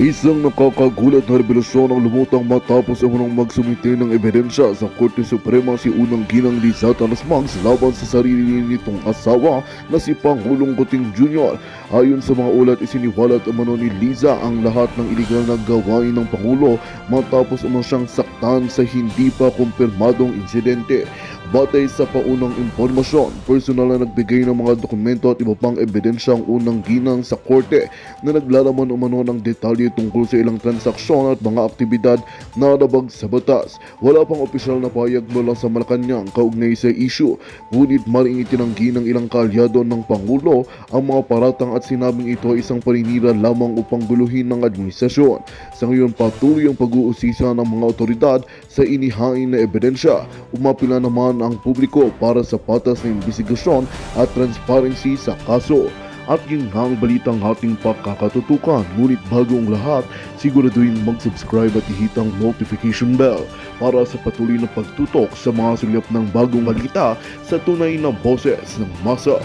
Isang nakakagulat na revelasyon ang lumutang matapos umunang magsumite ng ebidensya sa Korte Suprema si Unang Ginang Lizata Nasmags laban sa sarili nitong asawa na si Pangulong Kuting Jr. Ayon sa mga ulat, isiniwalat umano ni Liza ang lahat ng iligal na gawain ng Pangulo matapos umano siyang saktan sa hindi pa kumpirmadong insidente. Batay sa paunang impormasyon, personal na nagbigay ng mga dokumento at iba pang ebidensya ang Unang Ginang sa korte na naglalaman umano ng detalye tungkol sa ilang transaksyon at mga aktibidad na labag sa batas. Wala pang opisyal na payag mula sa Malacanang kaugnay sa issue, ngunit maring itinanggi ng ilang kaalyado ng Pangulo ang mga paratang at sinabing ito ay isang paninira lamang upang guluhin ng administrasyon. Sa ngayon, patuloy ang pag-uusisa ng mga otoridad sa inihain na ebidensya. Umapila naman ang publiko para sa patas na imbestigasyon at transparency sa kaso. At yun nga ang balitang ating pagkakatutukan. Ngunit bago ang lahat, siguraduhin mag-subscribe at ihit ang notification bell para sa patuloy na pagtutok sa mga sulap ng bagong balita sa tunay na boses ng masa.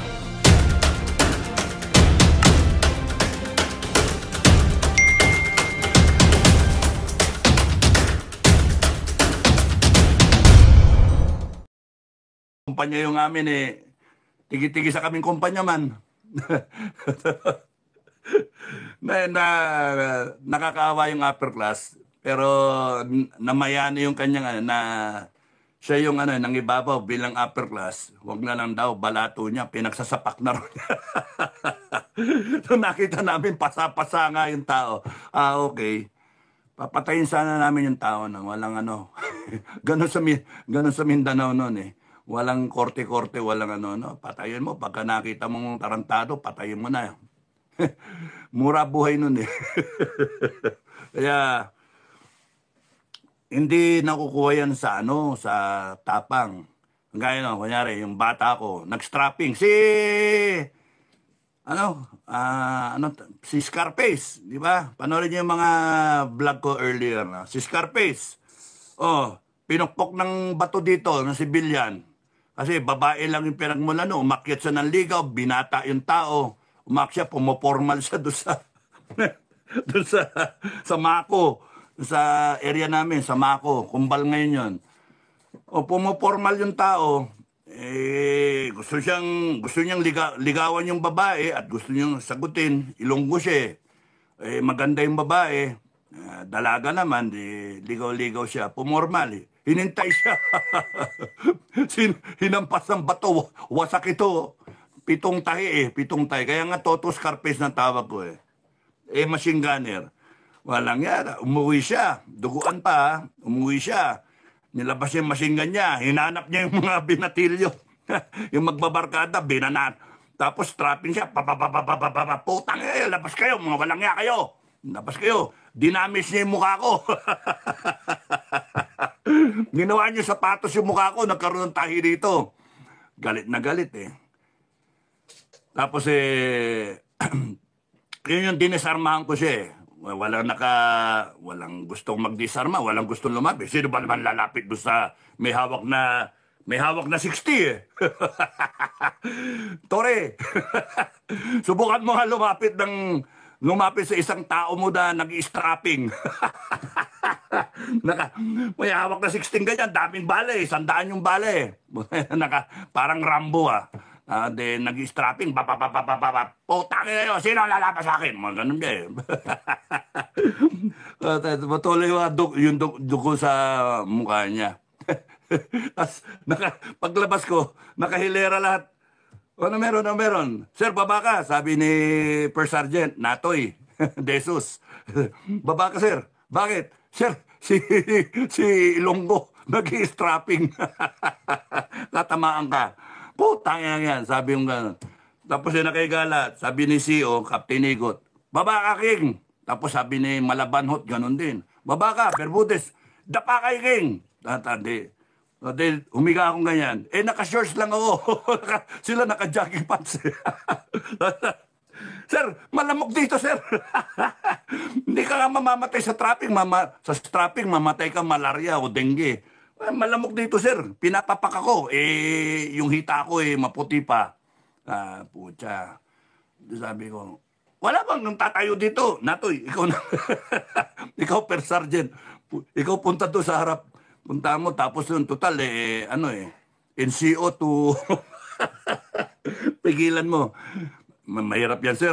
Kumpanya yung amin tigi-tigi sa kaming kumpanya man. Nakakaawa yung upper class, pero namayani yung kanyang na siya yung nangibabaw bilang upper class. Wag na lang daw balato niya, pinagsasapak na rin. So nakita namin pasa-pasa nga yung tao. Okay. Papatayin sana namin yung tao nang walang ganun sa Mindanao noon Walang korte-korte, walang patayin mo. Pagka nakita mong tarantado, patayin mo na. Mura buhay nun Kaya, hindi nakukuha yan sa tapang. Gaya kunyari, yung bata ko, nag-strapping. Si Scarface, di ba? Panoorin niyo yung mga vlog ko earlier. Si Scarface, pinukpok ng bato dito, ng sibilyan. Kasi babae lang yung pinagmulan, umakyat siya ng ligaw, binata yung tao, umakyat siya, pumopormal siya doon sa Mako, sa area namin, sa Mako, kumbal ngayon yun. Pumopormal yung tao, gusto niyang ligawan yung babae at gusto niyang sagutin, ilonggo siya. Maganda yung babae, dalaga naman, ligaw-ligaw siya, pumormal Hinintay siya. Hinampas ng bato. Wasak ito. 7 tahi 7 tahi. Kaya nga Toto Scarface na tawag ko machine gunner. Walang yan. Umuwi siya. Duguan pa. Umuwi siya. Nilabas yung machine gun niya. Hinanap niya yung mga binatilyo. Yung magbabarkada, binanat. Tapos trapping siya. Putang labas kayo. Mga walang ya kayo. Labas kayo. Dinamis niya yung mukha ko. Ginawa niyo sapatos yung mukha ko, nagkaroon ng tahi dito. Galit na galit Tapos yun yung dinesarmahan ko siya Walang gustong magdisarma, walang gustong lumapit. Sino ba naman lalapit doon sa may hawak na 60 Tore, subukan mo nga lumapit sa isang tao mo na nag-strapping. May hawak na 16 ganyan, daming bale, 100 yung bale. Parang Rambo Then nag-strapping, putang ina yun, sino lalapas sa akin? Mga ganun Matuloy yung dugo sa mukha niya. Tapos paglabas ko, nakahilera lahat. Ano meron? Sir, baba ka, sabi ni First Sergeant Natoy Desus. Baba ka, sir. Bakit? Sir, si Ilonggo nag-strapping. Tatamaan ka. Putang yan, sabi yung gano'n. Tapos yung nakaigalat, sabi ni CEO, Captain Igot, baba ka, King. Tapos sabi ni Malabanhot, gano'n din. Baba ka, Bermudez, dapa kay King. Tatandi. Then, humiga akong ganyan. Naka-shorts lang ako. Sila naka-jogging pants. Sir, malamok dito, sir. Hindi ka nga mamamatay sa trapping. Sa trapping, mamatay ka malaria o dengue. Malamok dito, sir. Pinapapak ako. Yung hita ko, maputi pa. Putya. Sabi ko, wala bang nang tatayo dito? Natoy, ikaw na. Ikaw per sergeant. Ikaw punta to sa harap. Punta mo, tapos yun, total, NCO to pigilan mo. Mahirap yan, sir.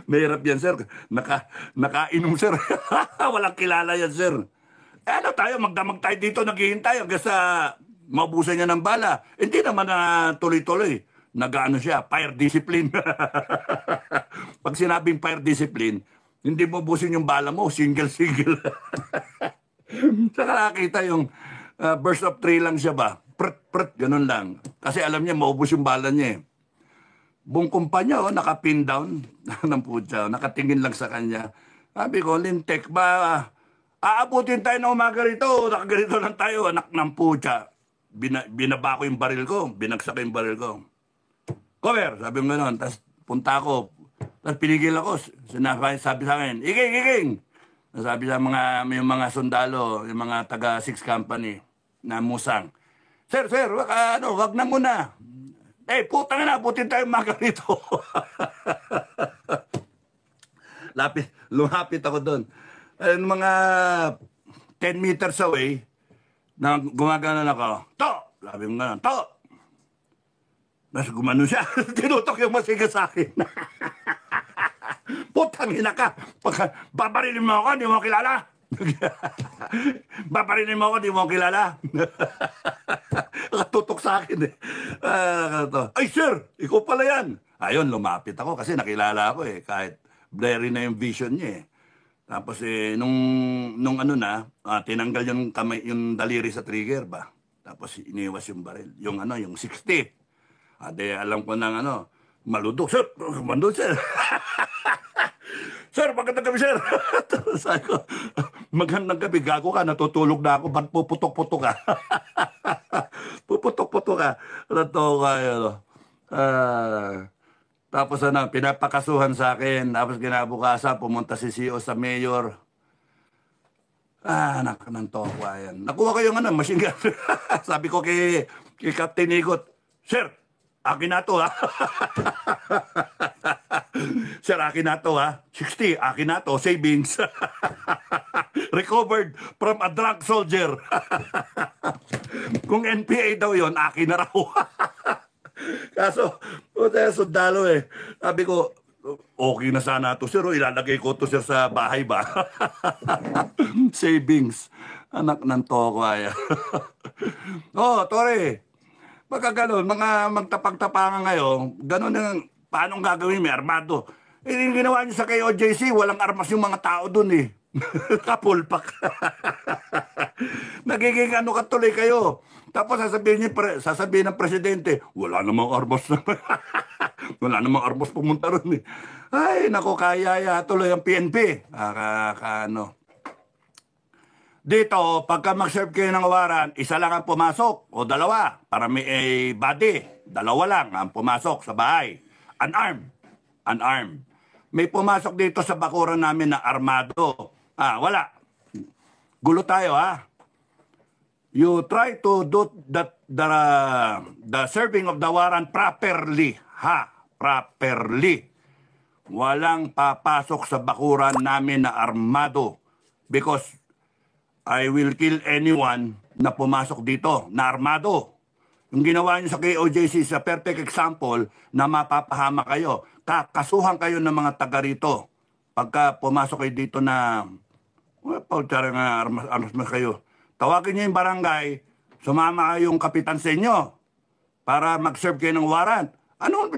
Mahirap yan, sir. Nakainom, sir. Walang kilala yan, sir. Ano tayo, magdamag tayo dito, naghihintay hanggang sa maubusan niya ng bala. Hindi naman na tuloy-tuloy. Nag-ano siya, fire discipline. Pag sinabing fire discipline, hindi mo ubusin yung bala mo, single-single. Saka nakakita yung burst of 3 lang siya ba? Pret, ganun lang. Kasi alam niya, maubos yung bala niya eh. Buong kumpanya, naka-pin down ng putya, nakatingin lang sa kanya. Sabi ko, Lintek, ba, aabutin tayo ng umaga rito, nakaganito lang tayo, anak ng putya. Binaba ko yung baril ko, binagsak yung baril ko. Cover, sabi mo gano'n, tapos punta ako, tapos pinigil ako, sabi sa akin, Iking! Sabi sa yung mga sundalo, yung mga taga 6 company na musang, Sir, wag na muna. Putang na, abutin tayo umaga rito. Lumapit ako doon. Mga 10 meters away, na gumagana ako, To! Sabi mo gano'n, To! Mas gumano siya. Tinutok yung masiga sa akin. Putang ina ka. Babarilin mo ako, hindi mo kilala. Babarilin mo ako, hindi mo kilala. Nakatutok sa akin eh. Ay sir, ikaw pala yan. Ayun, lumapit ako kasi nakilala ako eh. Kahit blurry na yung vision niya eh. Tapos nung ano na, tinanggal yung kamay, yung daliri sa trigger ba. Tapos iniwas yung baril. Yung yung 60. Alam ko ng maludok. Sir, kumando sir. Sir, magandang gabi sir. Sabi ko, magandang gabi, gago ka, natutulog na ako, ba't puputok-putok ka? Puputok-putok ka. Tapos pinapakasuhan sa akin, tapos kinabukasan, pumunta si CEO sa mayor. Anak ng tokwa yan. Nakuha ko yung machine gun. Sabi ko kay Captain Igot, Sir, akin na to ha. Sir, akin na to ha. 60, akin na to. Savings. Recovered from a drug soldier. Kung NPA daw yon, akin na raw. Kaso, sundalo eh. Sabi ko, okay na sana to sir. Ilalagay ko to sir sa bahay ba? Savings. Anak ng toko ay. Tore. Pagka gano'n, mga magtapag-tapangan ngayon, gano'n yung paano gagawin, may armado. Yung ginawa niyo sa KOJC, walang armas yung mga tao dun eh. Kapulpak. Nagiging katuloy kayo. Tapos sasabihin ng presidente, wala namang armas na. Wala namang armas pumunta ron eh. Ay, naku, kaya tuloy ang PNP. Dito, pagka mag-serve kayo ng warrant, isa lang ang pumasok o dalawa para may body. Dalawa lang ang pumasok sa bahay. Unarmed. May pumasok dito sa bakuran namin na armado. Wala. Gulo tayo ha. You try to do the serving of the warrant properly. Properly. Walang papasok sa bakuran namin na armado. Because I will kill anyone na pumasok dito, na armado. Yung ginawa niyo sa KOJC is a perfect example na mapapahama kayo. Kakasuhan kayo ng mga taga rito. Pagka pumasok kayo dito na, armas kayo. Tawagin niyo yung barangay, sumama yung kapitan sa inyo para mag-serve kayo ng warrant.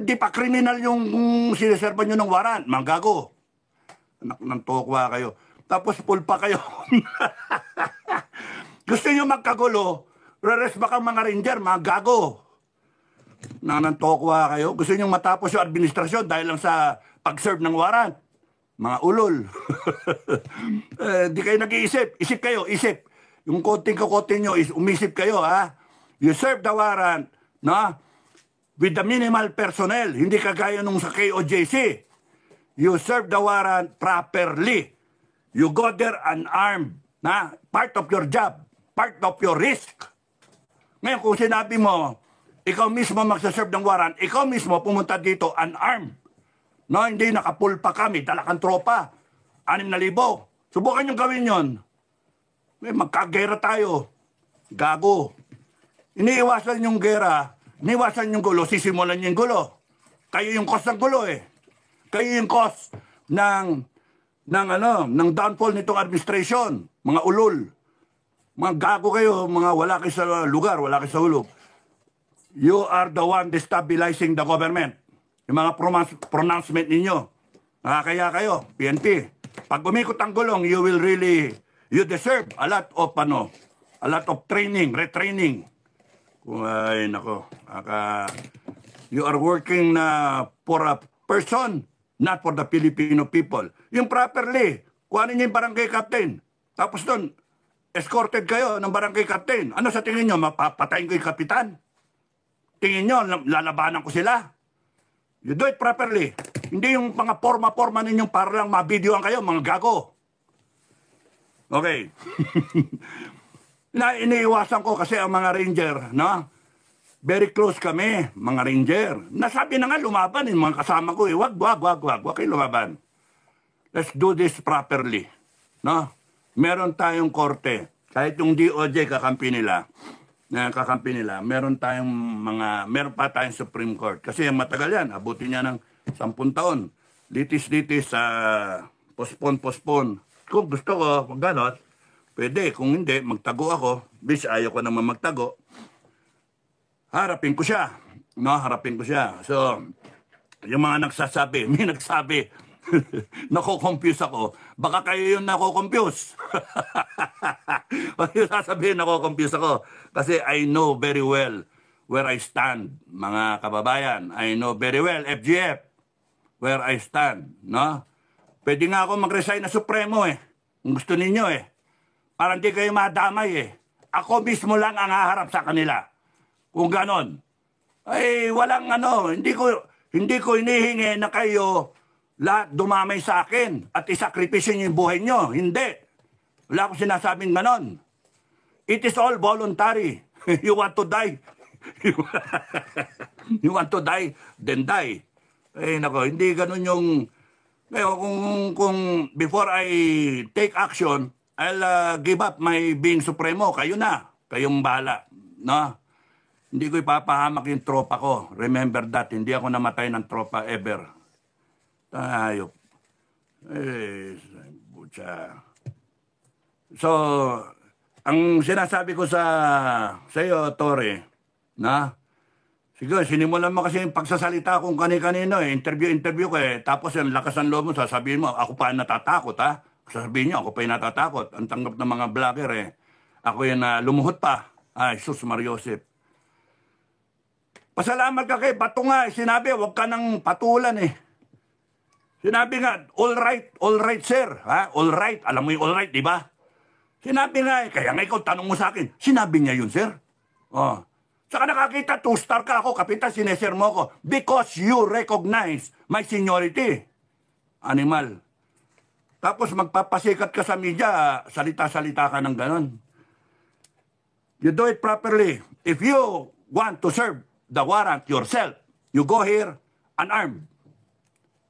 Di pa kriminal yung siniserva niyo ng warrant, manggago. Anak ng tokwa kayo. Tapos pulpa kayo. Gusto nyo magkagulo, re-rest ba kang mga ranger, mga gago? Nanantokwa kayo. Gusto nyo matapos yung administrasyon dahil lang sa pag-serve ng warrant. Mga ulol. Di kayo nag-iisip. Isip kayo, isip. Yung konting nyo, umisip kayo, ha? You serve the warrant, no? With the minimal personnel. Hindi kagaya nung sa KOJC. You serve the warrant properly. You go there unarmed. Na? Part of your job. Part of your risk. Ngayon, kung sinabi mo, ikaw mismo magsaserve ng warrant, ikaw mismo pumunta dito unarmed. No, hindi nakapulpa kami, dala kang tropa. 6,000. Subukan nyo gawin yon. Magkagera tayo. Gago. Iniiwasan yung gera, iniiwasan yung gulo, sisimulan yung gulo. Kayo yung cause ng gulo eh. Kayo yung cause ng downfall nitong administration. Mga ulol. Mga gago kayo, mga wala kayo sa lugar, wala kayo sa hulog. You are the one destabilizing the government. Yung mga pronouncement ninyo. Nakakaya kayo, PNP. Pag umikot ang gulong, you deserve a lot of training, retraining. Ay, nako. You are working for a person, not for the Filipino people. Yung properly, kuhanin niyo yung barangay captain. Tapos doon, escorted kayo ng barangay captain. Ano sa tingin nyo? Mapapatayin ko yung kapitan? Tingin nyo, lalabanan ko sila? You do it properly. Hindi yung mga forma-forma ninyong para lang mabidyoan kayo, mga gago. Okay. Iniiwasan ko kasi ang mga ranger, no? Very close kami, mga ranger. Nasabi na nga lumaban, yung mga kasama ko, wag kayo lumaban. Let's do this properly, no? Meron tayong korte, kahit yung DOJ kakampi nila, meron pa tayong Supreme Court. Kasi matagal yan, abutin niya ng 10 taon. Litis-litis, postpone. Kung gusto ko, gano'n, pwede. Kung hindi, magtago ako. Bis, ayaw ko naman magtago. Harapin ko siya. No, harapin ko siya. So, yung mga nagsasabi, may nagsabi, nako-confuse ako. Baka kayo yung nako-confuse. Yung sasabihin, nako-confuse ako. Kasi I know very well where I stand, mga kababayan. I know very well, FGF, where I stand. No? Pwede nga ako mag-resign na Supremo eh. Kung gusto ninyo eh. Para hindi kayo madamay eh. Ako mismo lang ang haharap sa kanila. Kung ganon. Ay, walang hindi ko hinihingi na kayo lahat dumamay sa akin at isakripisyo niyo yung buhay niyo. Hindi. Wala akong sinasabing ganon. It is all voluntary. You want to die? You want to die? Then die. Eh, nako, hindi ganon yung... Kung before I take action, I'll give up my being supremo. Kayo na. Kayong bahala. No? Hindi ko ipapahamak yung tropa ko. Remember that. Hindi ako namatay ng tropa ever. Ayop. So, ang sinasabi ko sa iyo, Tore, na, siguro, sinimulan mo kasi yung pagsasalita kung kani-kanino eh. Interview ko eh. Tapos yung lakas ng loob mo, sasabihin mo, ako pa natatakot ha. Sasabihin niyo, ako pa natatakot. Ang tanggap ng mga vlogger eh. Ako yung lumuhot pa. Ay, sus, Mariosep. Pasalamat ka kay Bato nga. Sinabi, huwag ka nang patulan eh. Sinabi nga, all right sir. Ha? All right. Alam mo yung all right, di ba? Sinabi nga eh. Kaya nga ikaw tanong mo sa akin. Sinabi niya yun, sir. Oh. Saka nakakita, 2-star ka ako, kapitan, sineser mo ko. Because you recognize my seniority. Animal. Tapos magpapasikat ka sa media, salita-salita ka ng ganon. You do it properly. If you want to serve the warrant yourself, you go here unarmed.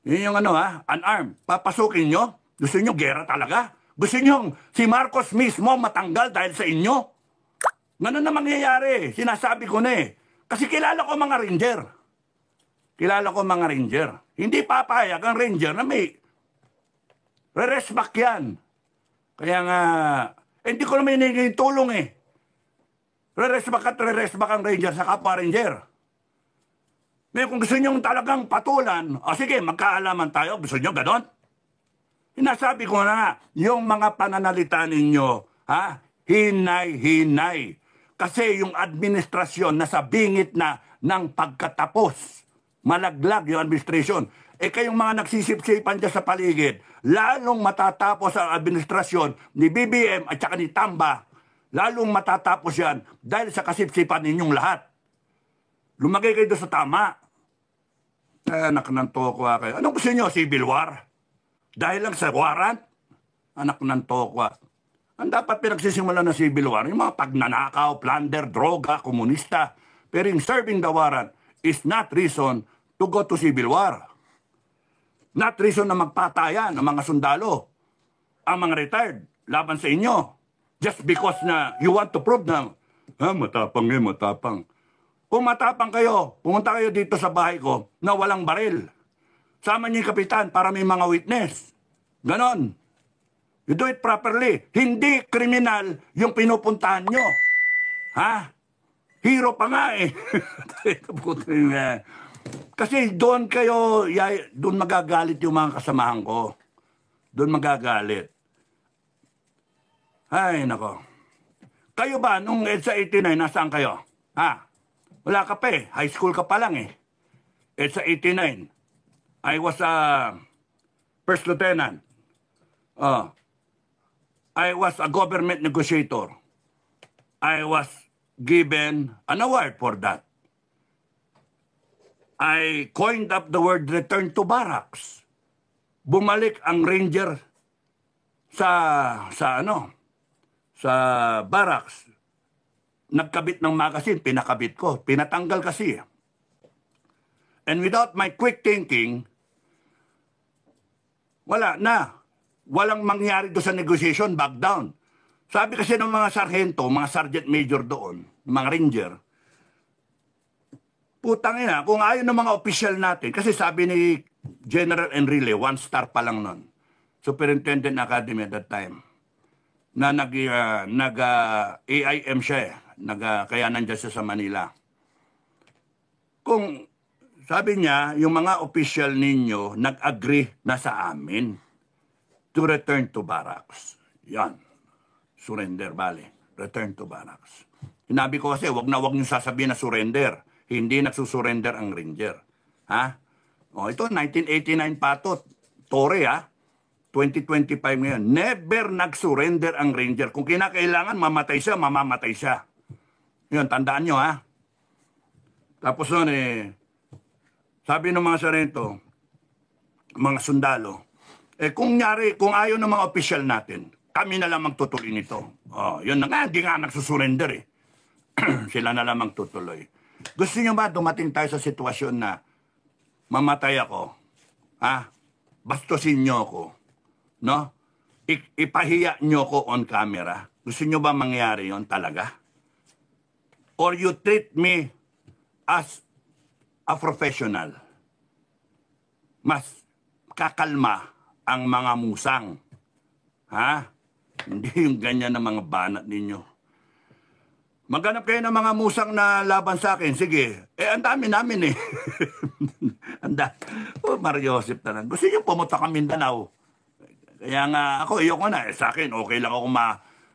Yun yung unarmed. Papasukin nyo? Gusto nyo gera talaga? Gusto nyo si Marcos mismo matanggal dahil sa inyo? Ganun na mangyayari. Sinasabi ko na eh. Kasi kilala ko mga ranger. Kilala ko mga ranger. Hindi papayag ang ranger na may re-resback yan. Kaya nga, hindi ko naman hinihingin tulong eh. Re-resback ang ranger sa kapwa ranger. Ngayon kung gusto nyo talagang patulan, sige, magkaalaman tayo. Gusto nyo ganon? Sinasabi ko na nga, yung mga pananalita ninyo, hinay-hinay. Kasi yung administrasyon nasa bingit na ng pagkatapos. Malaglag yung administrasyon. Kayong mga nagsisip-sipan dyan sa paligid, lalong matatapos ang administrasyon ni BBM at saka ni Tamba, lalong matatapos yan dahil sa kasipsipan ninyong lahat. Lumagay kayo doon sa tama. Anak ng tokwa kayo. Anong gusto nyo? Civil war? Dahil lang sa warrant? Anak ng tokwa. Ang dapat pinagsisimula ng civil war, yung mga pagnanakaw, plunder, droga, komunista. Pero yung serving the warrant is not reason to go to civil war. Not reason na magpatayan ang mga sundalo, ang mga retired, laban sa inyo. Just because na you want to prove na, matapang matapang. Kung matapang kayo, pumunta kayo dito sa bahay ko na walang baril. Sama niyo yung kapitan para may mga witness. Ganon. You do it properly. Hindi kriminal yung pinupuntahan nyo. Ha? Hero pa nga eh. Kasi doon kayo, doon magagalit yung mga kasamahan ko. Doon magagalit. Ay, nako. Kayo ba, nung EDSA 89, nasaan kayo? Ha? Wala ka pa eh. High school ka pa lang eh. EDSA 89. I was a first lieutenant. I was a government negotiator. I was given an award for that. I coined up the word return to barracks. Bumalik ang ranger sa barracks. Nagkabit ng magazine, pinakabit ko. Pinatanggal kasi. And without my quick thinking, wala na. Walang mangyari doon sa negotiation, back down. Sabi kasi ng mga sargento, mga sergeant major doon, mga ranger, putang ina, kung ayaw ng mga opisyal natin, kasi sabi ni General Enrile, 1 star pa lang nun, Superintendent Academy at that time, na AIM siya eh, kaya nandiyan siya sa Manila. Kung sabi niya, yung mga opisyal ninyo nag-agree na sa amin to return to barracks. Yan. Surrender, bale. Return to barracks. Sinabi ko kasi, wag niyo sasabihin na surrender. Hindi nagsusurrender ang ranger. Ha? O, ito, 1989 pa to. Tore, ha? 2025 ngayon. Never nagsurrender ang ranger. Kung kinakailangan, mamatay siya, mamamatay siya. Yun, tandaan nyo, ha? Tapos nun, sabi ng mga sarento, mga sundalo, kung ayaw ng mga opisyal natin, kami na lang magtutuloy nito. Yun na nga, hindi nga nagsusurrender eh. Sila na lang magtutuloy. Gusto nyo ba dumating tayo sa sitwasyon na mamatay ako? Ha? Bastusin nyo ako. No? Ipahiya nyo ako on camera. Gusto nyo ba mangyari yon talaga? Or you treat me as a professional? Mas kakalma ang mga musang. Ha? Hindi yung ganyan na mga banat ninyo. Maghanap kayo ng mga musang na laban sa akin. Sige. Ang dami namin eh. Mario Joseph na lang. Gusto nyo pumunta ka Mindanao. Kaya nga ako, ayoko na. Sa akin, okay lang ako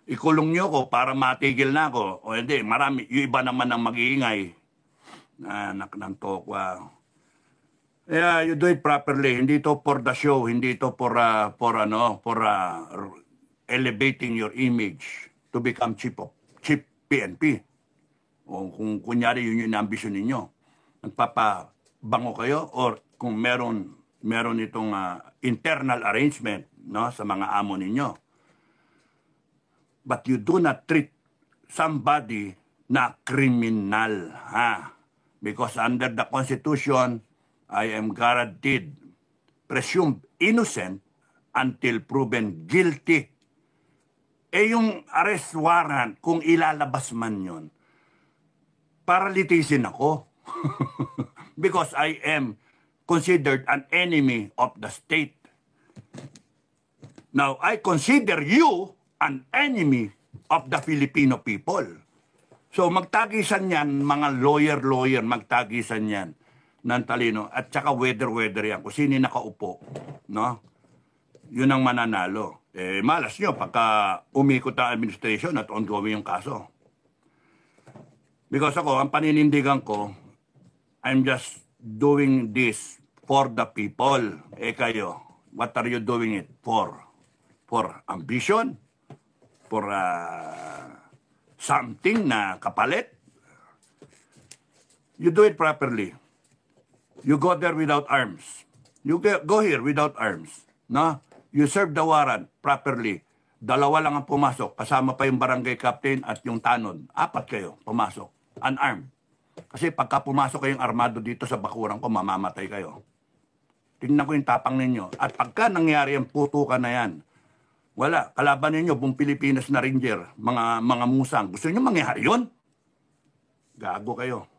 ikulong nyo ko para matigil na ako. O hindi, marami. Yung iba naman ang mag-iingay. Anak ng tokwa. Yeah, you do it properly. Hindi ito for the show. Hindi ito for elevating your image to become chief PNP. O kung kunyari yun yung ambisyon ninyo. Nagpapabango kayo or kung meron itong internal arrangement, no, sa mga amo ninyo. But you do not treat somebody na criminal. Ha? Because under the Constitution, I am guaranteed, presumed innocent until proven guilty. Yung arrest warrant, kung ilalabas man yun, para litisin ako. Because I am considered an enemy of the state. Now, I consider you an enemy of the Filipino people. So, magtagisan yan, mga lawyer, magtagisan yan ng talino. At saka weather yan. Kung sino nakaupo, no? Yun ang mananalo. Malas nyo pagka umikot ang administration at ongoing yung kaso. Because ako, ang paninindigan ko, I'm just doing this for the people. Kayo, what are you doing it for? For ambition? For something na kapalit? You do it properly. You go there without arms. You go here without arms. No? You serve the warrant properly. 2 lang ang pumasok. Kasama pa yung barangay captain at yung tanod. 4 kayo pumasok. Unarmed. Kasi pagka pumasok kayong armado dito sa bakuran ko, mamamatay kayo. Tingnan ko yung tapang ninyo. At pagka nangyari ang putukan na yan, wala, kalaban ninyo, buong Pilipinas na Ranger, mga musang. Gusto niyo mangyari yun? Gago kayo.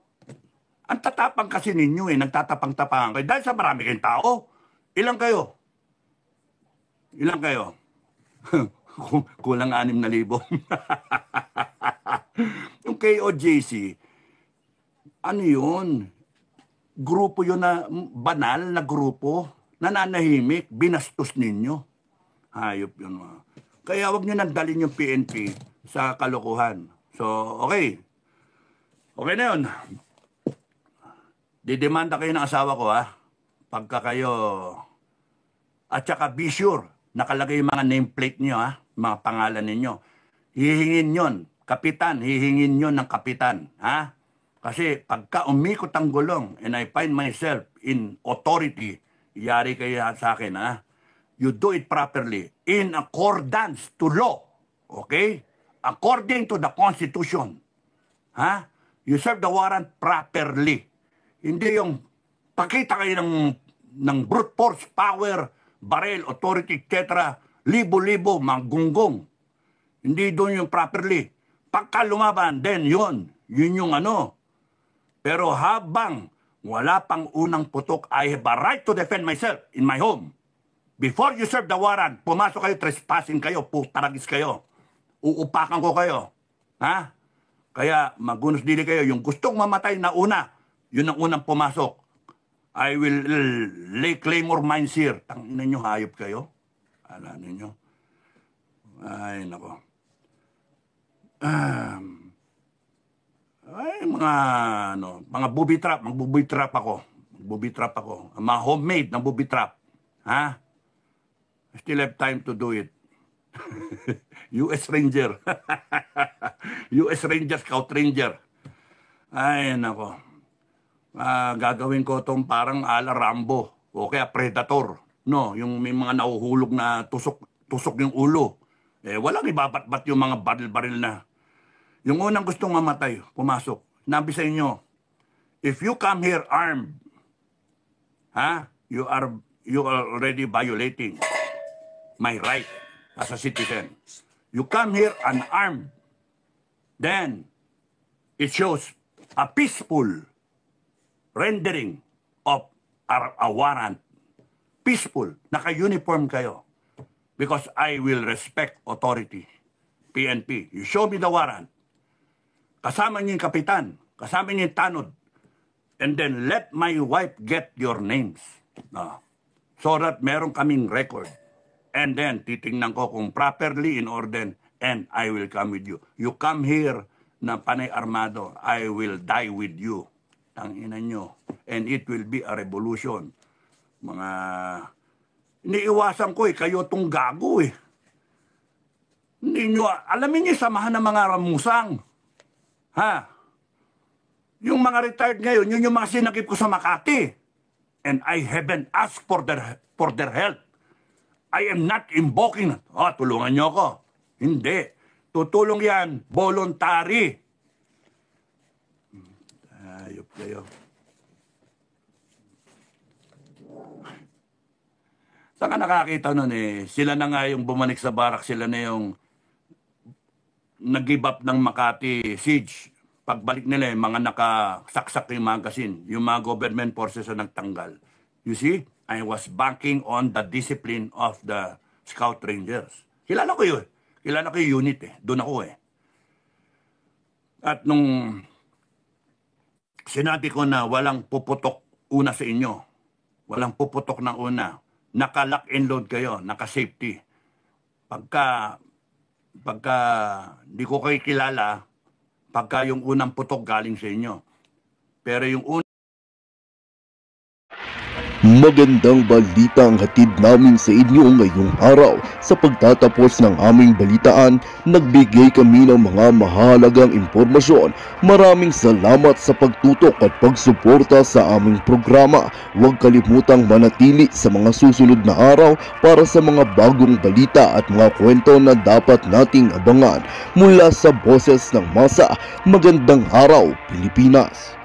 Ang tatapang kasi ninyo nagtatapang-tapangan kayo. Dahil sa marami kayong tao. Ilang kayo? Ilang kayo? Kulang 6,000. Yung KOJC, ano yun? Grupo yun na, banal na grupo, nananahimik, binastos ninyo. Hayop yun. Kaya wag nyo nandalin yung PNP sa kalokohan. So, okay. Okay na yun. Didemanda kayo ng asawa ko, ha? Pagka kayo, at saka be sure, nakalagay yung mga nameplate nyo, ha? Mga pangalan ninyo. Hihingin yon, kapitan, hihingin yon ng kapitan, ha? Kasi pagka umikot ang gulong and I find myself in authority, yari kayo sa akin, ha? You do it properly, in accordance to law, okay? According to the Constitution, ha? You serve the warrant properly. Hindi yung pakita kayo ng brute force, power, barrel, authority, etc. Libo-libo, manggunggong. Hindi doon yung properly. Pagka lumaban, then yun yung ano. Pero habang wala pang unang putok, I have a right to defend myself in my home. Before you serve the warrant, pumasok kayo, trespassing kayo, putaragis kayo. Uupakan ko kayo. Ha? Kaya magunos dili kayo. Yung gustong mamatay na una, yun ang unang pumasok. I will lay claymore mines here. Tangina nyo, hayop kayo. Ala ninyo. Ay, nako. Ay, mga booby trap. Mag-booby trap ako. Booby trap ako. Mga homemade na booby trap. Ha? I still have time to do it. US Ranger. US Ranger, Scout Ranger. Ay, nako. Gagawin ko itong parang ala Rambo. O kaya Predator. No, yung may mga nahuhulog na tusok yung ulo. Walang ibabat-bat yung mga baril-baril na. Yung unang gustong mamatay, pumasok. Nabi sa inyo, if you come here armed, you are already violating my right as a citizen. You come here unarmed, then it shows a peaceful rendering of a warrant. Peaceful. Naka-uniform kayo. Because I will respect authority. PNP. You show me the warrant. Kasama niyo yung kapitan. Kasama niyo yung tanod. And then let my wife get your names. So that meron kaming record. And then titingnan ko kung properly in order and I will come with you. You come here na panay armado, I will die with you. Tanginan nyo. And it will be a revolution. Mga iniiwasan ko kayo tong gago Hindi nyo, alamin nyo samahan ng mga ramusang. Ha? Yung mga retired ngayon, yun yung mga sinakip ko sa Makati. And I haven't asked for their help. I am not invoking, tulungan nyo ako. Hindi. Tutulong yan, voluntary. Ayop kayo. Saan ka nakakita nun Sila na nga yung bumalik sa barak, sila na yung nag-give up ng Makati siege. Pagbalik nila mga nakasaksak yung magazine, yung mga government forces na nagtanggal. You see, I was banking on the discipline of the Scout Rangers. Kilala ko yun. Kilala ko yung unit Doon ako At nung sinabi ko na walang puputok una sa inyo, walang puputok ng una, naka-lock and load kayo, naka-safety. Pagka di ko kayo kilala, pagka yung unang putok galing sa inyo. Pero yung Magandang balita ang hatid namin sa inyo ngayong araw. Sa pagtatapos ng aming balitaan, nagbigay kami ng mga mahalagang impormasyon. Maraming salamat sa pagtutok at pagsuporta sa aming programa. Huwag kalimutang manatili sa mga susunod na araw para sa mga bagong balita at mga kwento na dapat nating abangan. Mula sa boses ng masa, magandang araw Pilipinas!